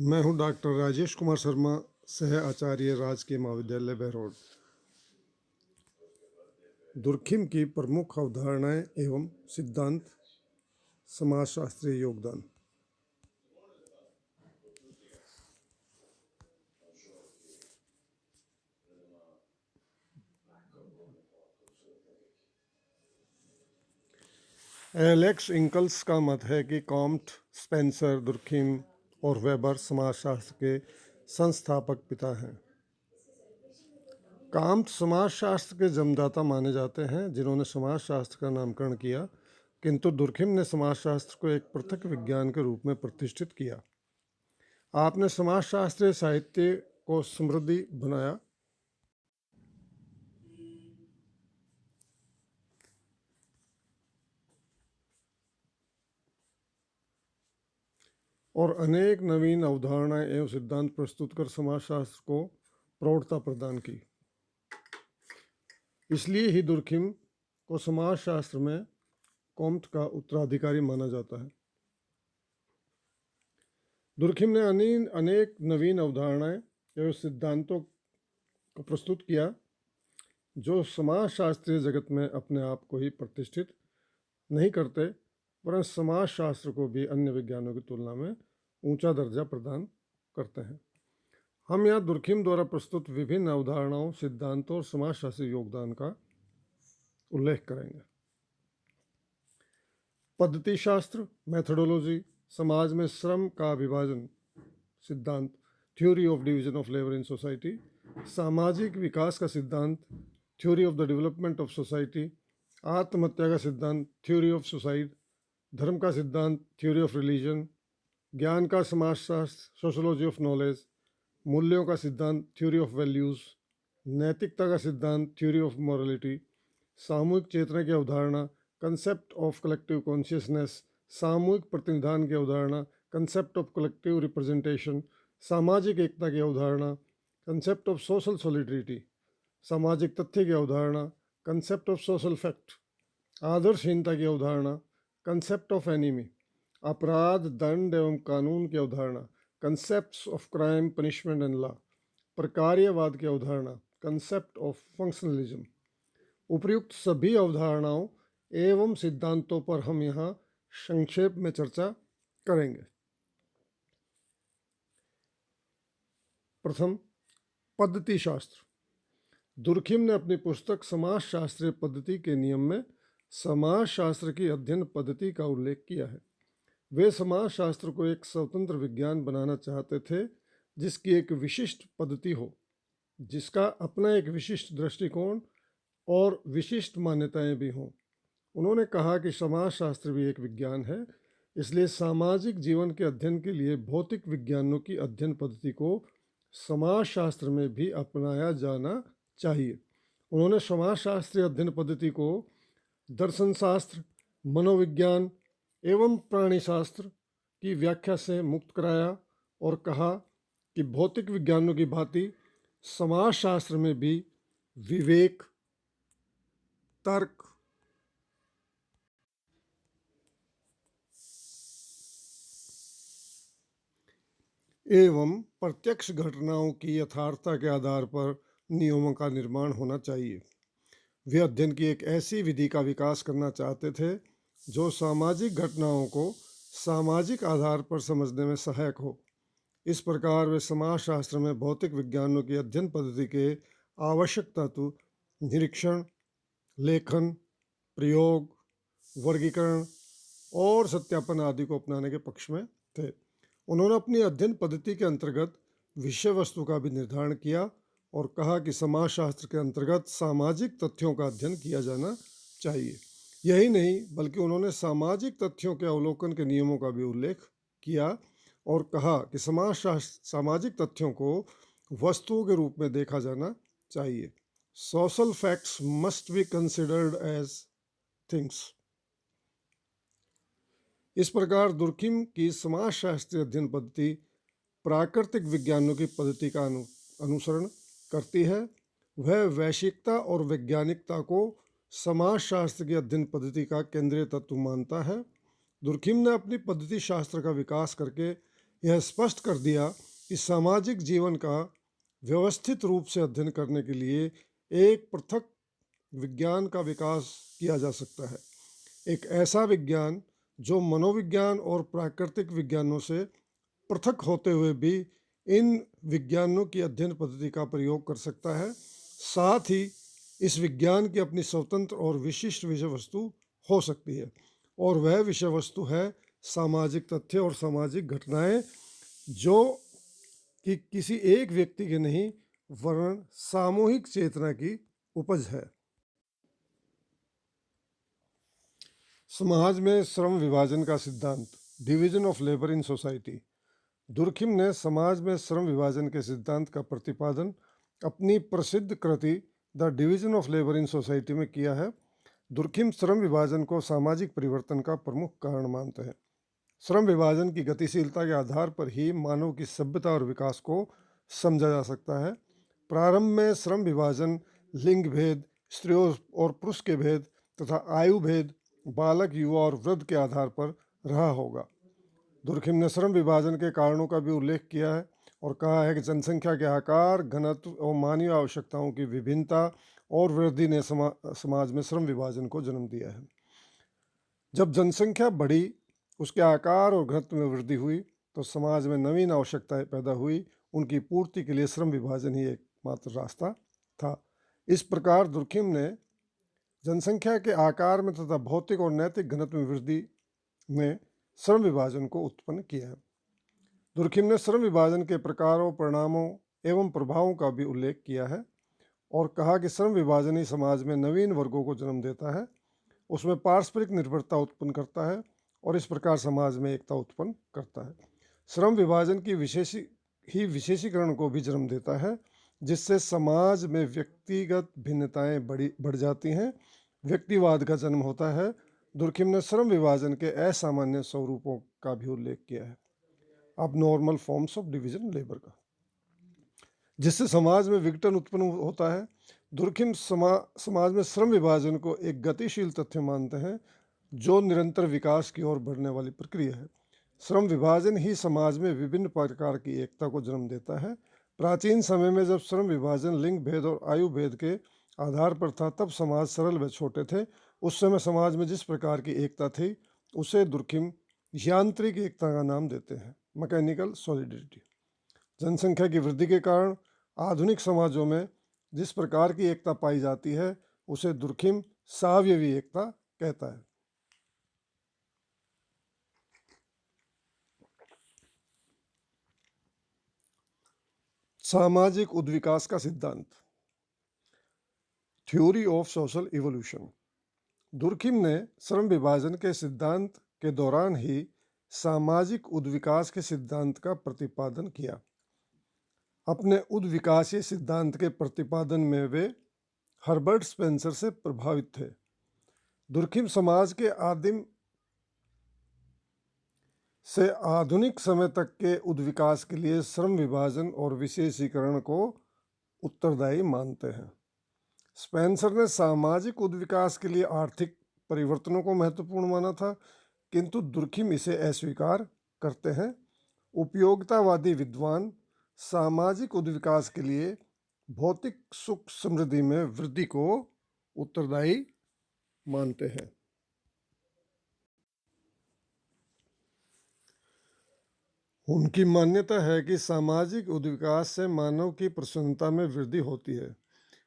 मैं हूं डॉक्टर राजेश कुमार शर्मा, सह आचार्य राजकीय महाविद्यालय बहरौड। दुर्खिम की प्रमुख अवधारणाएं एवं सिद्धांत। समाजशास्त्रीय योगदान। एलेक्स इंकल्स का मत है कि कॉम्ट, स्पेंसर, दुर्खिम और वेबर समाजशास्त्र के संस्थापक पिता हैं। काम्ट समाजशास्त्र के जन्मदाता माने जाते हैं, जिन्होंने समाजशास्त्र का नामकरण किया, किंतु दुर्खिम ने समाजशास्त्र को एक पृथक विज्ञान के रूप में प्रतिष्ठित किया। आपने समाजशास्त्रीय साहित्य को समृद्धि बनाया और अनेक नवीन अवधारणाएं एवं सिद्धांत प्रस्तुत कर समाजशास्त्र को प्रौढ़ता प्रदान की। इसलिए ही दुर्खिम को समाजशास्त्र में कॉम्ट का उत्तराधिकारी माना जाता है। दुर्खिम ने अनेक नवीन अवधारणाएं एवं सिद्धांतों को प्रस्तुत किया, जो समाजशास्त्रीय जगत में अपने आप को ही प्रतिष्ठित नहीं करते, परंतु समाजशास्त्र को भी अन्य विज्ञानों की तुलना में ऊंचा दर्जा प्रदान करते हैं। हम यहाँ दुर्खिम द्वारा प्रस्तुत विभिन्न अवधारणाओं, सिद्धांतों और समाजशास्त्रीय योगदान का उल्लेख करेंगे। पद्धति शास्त्र, मेथडोलॉजी, समाज में श्रम का विभाजन सिद्धांत, theory of division of labour in society, सामाजिक विकास का सिद्धांत, theory of the development of society, आत्महत्या का सिद्धांत, थ्योरी ऑफ सुसाइड, धर्म का सिद्धांत, थ्योरी ऑफ रिलीजन, ज्ञान का समाजशास्त्र, सोशोलॉजी ऑफ नॉलेज, मूल्यों का सिद्धांत, थ्योरी ऑफ वैल्यूज़, नैतिकता का सिद्धांत, थ्योरी ऑफ मॉरलिटी, सामूहिक चेतना की अवधारणा, कंसेप्ट ऑफ कलेक्टिव कॉन्शियसनेस, सामूहिक प्रतिनिधान की अवधारणा, कंसेप्ट ऑफ कलेक्टिव रिप्रेजेंटेशन, सामाजिक एकता की अवधारणा, कंसेप्ट ऑफ सोशल सॉलिडरिटी, सामाजिक तथ्य की अवधारणा, कंसेप्ट ऑफ सोशल फैक्ट, आदर्शहीनता की अवधारणा, कंसेप्ट ऑफ एनिमी, अपराध, दंड एवं कानून की अवधारणा, concepts of crime, punishment and law, प्रकार्यवाद की अवधारणा, कंसेप्ट ऑफ फंक्शनलिज्म। उपर्युक्त सभी अवधारणाओं एवं सिद्धांतों पर हम यहाँ संक्षेप में चर्चा करेंगे। प्रथम, पद्धति शास्त्र। दुर्खिम ने अपनी पुस्तक समाजशास्त्रीय पद्धति के नियम में समाजशास्त्र की अध्ययन पद्धति का उल्लेख किया है। वे समाजशास्त्र को एक स्वतंत्र विज्ञान बनाना चाहते थे, जिसकी एक विशिष्ट पद्धति हो, जिसका अपना एक विशिष्ट दृष्टिकोण और विशिष्ट मान्यताएं भी हों। उन्होंने कहा कि समाजशास्त्र भी एक विज्ञान है, इसलिए सामाजिक जीवन के अध्ययन के लिए भौतिक विज्ञानों की अध्ययन पद्धति को समाजशास्त्र में भी अपनाया जाना चाहिए। उन्होंने समाजशास्त्रीय अध्ययन पद्धति को दर्शनशास्त्र, मनोविज्ञान एवं प्राणीशास्त्र की व्याख्या से मुक्त कराया और कहा कि भौतिक विज्ञानों की भांति समाजशास्त्र में भी विवेक, तर्क एवं प्रत्यक्ष घटनाओं की यथार्थता के आधार पर नियमों का निर्माण होना चाहिए। वे अध्ययन की एक ऐसी विधि का विकास करना चाहते थे जो सामाजिक घटनाओं को सामाजिक आधार पर समझने में सहायक हो। इस प्रकार वे समाजशास्त्र में भौतिक विज्ञानों की अध्ययन पद्धति के आवश्यक तत्व निरीक्षण, लेखन, प्रयोग, वर्गीकरण और सत्यापन आदि को अपनाने के पक्ष में थे। उन्होंने अपनी अध्ययन पद्धति के अंतर्गत विषय वस्तु का भी निर्धारण किया और कहा कि समाजशास्त्र के अंतर्गत सामाजिक तथ्यों का अध्ययन किया जाना चाहिए। यही नहीं, बल्कि उन्होंने सामाजिक तथ्यों के अवलोकन के नियमों का भी उल्लेख किया और कहा कि सामाजिक तथ्यों को वस्तुओं के रूप में देखा जाना चाहिए। Social facts must be considered as things. इस प्रकार दुर्खिम की समाजशास्त्रीय अध्ययन पद्धति प्राकृतिक विज्ञानों की पद्धति का अनुसरण करती है। वह वैश्विकता और वैज्ञानिकता को समाजशास्त्र की अध्ययन पद्धति का केंद्रीय तत्व मानता है। दुर्खिम ने अपनी पद्धति शास्त्र का विकास करके यह स्पष्ट कर दिया कि सामाजिक जीवन का व्यवस्थित रूप से अध्ययन करने के लिए एक पृथक विज्ञान का विकास किया जा सकता है, एक ऐसा विज्ञान जो मनोविज्ञान और प्राकृतिक विज्ञानों से पृथक होते हुए भी इन विज्ञानों की अध्ययन पद्धति का प्रयोग कर सकता है। साथ ही इस विज्ञान की अपनी स्वतंत्र और विशिष्ट विषय वस्तु हो सकती है, और वह विषय वस्तु है सामाजिक तथ्य और सामाजिक घटनाएं, जो कि किसी एक व्यक्ति के नहीं वरन सामूहिक चेतना की उपज है। समाज में श्रम विभाजन का सिद्धांत, division of labour in society. Durkheim ने समाज में श्रम विभाजन के सिद्धांत का प्रतिपादन अपनी प्रसिद्ध कृति the division of labour in society में किया है। दुर्खिम श्रम विभाजन को सामाजिक परिवर्तन का प्रमुख कारण मानते हैं। श्रम विभाजन की गतिशीलता के आधार पर ही मानव की सभ्यता और विकास को समझा जा सकता है। प्रारंभ में श्रम विभाजन लिंग भेद, स्त्रियों और पुरुष के भेद तथा आयु भेद, बालक, युवा और वृद्ध के आधार पर रहा होगा। दुर्खिम ने श्रम विभाजन के कारणों का भी उल्लेख किया है और कहा है कि जनसंख्या के आकार, घनत्व और मानवीय आवश्यकताओं की विभिन्नता और वृद्धि ने समाज में श्रम विभाजन को जन्म दिया है। जब जनसंख्या बढ़ी, उसके आकार और घनत्व में वृद्धि हुई, तो समाज में नवीन आवश्यकताएं पैदा हुई। उनकी पूर्ति के लिए श्रम विभाजन ही एकमात्र रास्ता था। इस प्रकार दुर्खिम ने जनसंख्या के आकार में तथा भौतिक और नैतिक घनत्व में वृद्धि में श्रम विभाजन को उत्पन्न किया है। दुर्खिम ने श्रम विभाजन के प्रकारों, परिणामों एवं प्रभावों का भी उल्लेख किया है और कहा कि श्रम विभाजन ही समाज में नवीन वर्गों को जन्म देता है, उसमें पारस्परिक निर्भरता उत्पन्न करता है और इस प्रकार समाज में एकता उत्पन्न करता है। श्रम विभाजन की विशेषीकरण को भी जन्म देता है, जिससे समाज में व्यक्तिगत भिन्नताएं बढ़ जाती हैं, व्यक्तिवाद का जन्म होता है। दुर्खिम ने श्रम विभाजन के असामान्य स्वरूपों का भी उल्लेख किया है, अब normal forms of division labour का, जिससे समाज में विघटन उत्पन्न होता है। दुर्खिम समाज में श्रम विभाजन को एक गतिशील तथ्य मानते हैं, जो निरंतर विकास की ओर बढ़ने वाली प्रक्रिया है। श्रम विभाजन ही समाज में विभिन्न प्रकार की एकता को जन्म देता है। प्राचीन समय में जब श्रम विभाजन लिंग भेद और आयु भेद के आधार पर था, तब समाज सरल व छोटे थे। उस समय समाज में जिस प्रकार की एकता थी, उसे दुर्खिम यांत्रिक एकता का नाम देते हैं, मैकेनिकल सॉलिडिटी। जनसंख्या की वृद्धि के कारण आधुनिक समाजों में जिस प्रकार की एकता पाई जाती है, उसे दुर्खिम सावयवी एकता कहता है। सामाजिक उद्विकास का सिद्धांत, theory of social evolution. Durkheim ने श्रम विभाजन के सिद्धांत के दौरान ही सामाजिक उद्विकास के सिद्धांत का प्रतिपादन किया। अपने उद्विकासीय सिद्धांत के प्रतिपादन में वे हर्बर्ट स्पेंसर से प्रभावित थे। दुर्खिम समाज के आदिम से आधुनिक समय तक के उद्विकास के लिए श्रम विभाजन और विशेषीकरण को उत्तरदायी मानते हैं। स्पेंसर ने सामाजिक उद्विकास के लिए आर्थिक परिवर्तनों को महत्वपूर्ण माना था, किंतु दुर्खिम इसे अस्वीकार करते हैं। उपयोगितावादी विद्वान सामाजिक उद्विकास के लिए भौतिक सुख समृद्धि में वृद्धि को उत्तरदायी मानते हैं। उनकी मान्यता है कि सामाजिक उद्विकास से मानव की प्रसन्नता में वृद्धि होती है,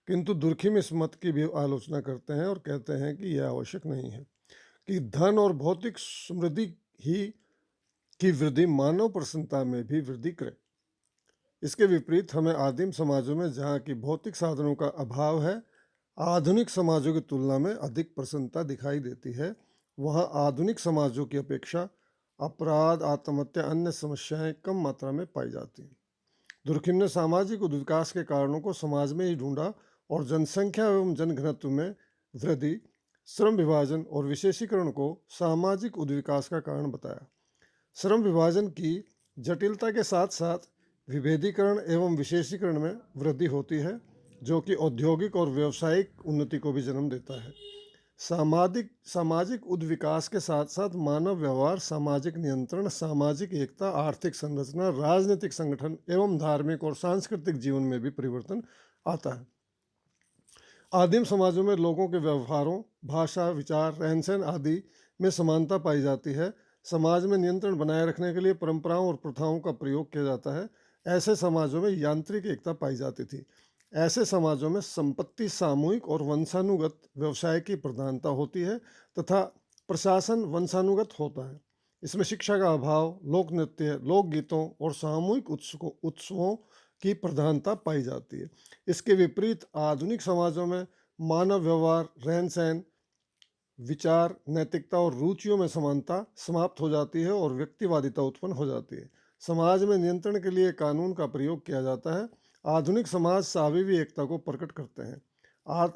किंतु दुर्खिम इस मत की भी आलोचना करते हैं और कहते हैं कि यह आवश्यक नहीं है कि धन और भौतिक समृद्धि ही की वृद्धि मानव प्रसन्नता में भी वृद्धि करे। इसके विपरीत हमें आदिम समाजों में, जहाँ की भौतिक साधनों का अभाव है, आधुनिक समाजों की तुलना में अधिक प्रसन्नता दिखाई देती है। वहाँ आधुनिक समाजों की अपेक्षा अपराध, आत्महत्या, अन्य समस्याएं कम मात्रा में पाई जाती हैं। दुर्खिम ने सामाजिक उद्विकास के कारणों को समाज में ही ढूंढा और जनसंख्या एवं जनघनत्व में वृद्धि, श्रम विभाजन और विशेषीकरण को सामाजिक उद्विकास का कारण बताया। श्रम विभाजन की जटिलता के साथ साथ विभेदीकरण एवं विशेषीकरण में वृद्धि होती है, जो कि औद्योगिक और व्यावसायिक उन्नति को भी जन्म देता है। सामाजिक उद्विकास के साथ साथ मानव व्यवहार, सामाजिक नियंत्रण, सामाजिक एकता, आर्थिक संरचना, राजनीतिक संगठन एवं धार्मिक और सांस्कृतिक जीवन में भी परिवर्तन आता है। आदिम समाजों में लोगों के व्यवहारों, भाषा, विचार, रहन सहन आदि में समानता पाई जाती है। समाज में नियंत्रण बनाए रखने के लिए परंपराओं और प्रथाओं का प्रयोग किया जाता है। ऐसे समाजों में यांत्रिक एकता पाई जाती थी। ऐसे समाजों में संपत्ति सामूहिक और वंशानुगत व्यवसाय की प्रधानता होती है तथा प्रशासन वंशानुगत होता है। इसमें शिक्षा का अभाव, लोक नृत्य, लोकगीतों और सामूहिक उत्सवों की प्रधानता पाई जाती है। इसके विपरीत आधुनिक समाजों में मानव व्यवहार, रहन सहन, विचार, नैतिकता और रुचियों में समानता समाप्त हो जाती है और व्यक्तिवादिता उत्पन्न हो जाती है। समाज में नियंत्रण के लिए कानून का प्रयोग किया जाता है। आधुनिक समाज साविवी एकता को प्रकट करते हैं।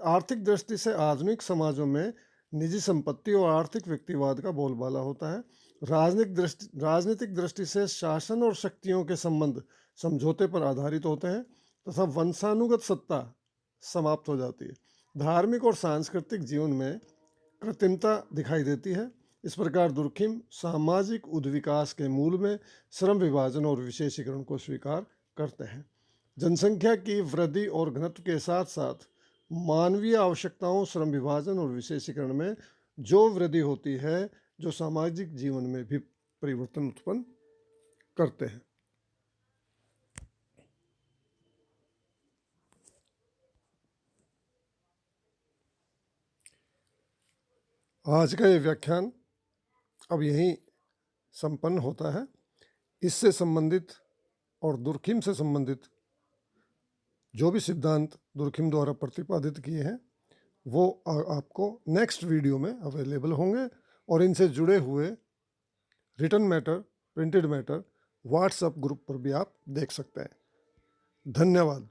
आर्थिक दृष्टि से आधुनिक समाजों में निजी संपत्ति और आर्थिक व्यक्तिवाद का बोलबाला होता है। राजनीतिक दृष्टि से शासन और शक्तियों के संबंध समझौते पर आधारित होते हैं तथा वंशानुगत सत्ता समाप्त हो जाती है। धार्मिक और सांस्कृतिक जीवन में कृत्रिमता दिखाई देती है। इस प्रकार दुर्खिम सामाजिक उद्विकास के मूल में श्रम विभाजन और विशेषीकरण को स्वीकार करते हैं। जनसंख्या की वृद्धि और घनत्व के साथ साथ मानवीय आवश्यकताओं, श्रम विभाजन और विशेषीकरण में जो वृद्धि होती है, जो सामाजिक जीवन में भी परिवर्तन उत्पन्न करते हैं। आज का ये व्याख्यान अब यहीं संपन्न होता है। इससे संबंधित और दुर्खिम से संबंधित जो भी सिद्धांत दुर्खिम द्वारा प्रतिपादित किए हैं वो आपको नेक्स्ट वीडियो में अवेलेबल होंगे और इनसे जुड़े हुए written matter, printed matter WhatsApp group पर भी आप देख सकते हैं। धन्यवाद।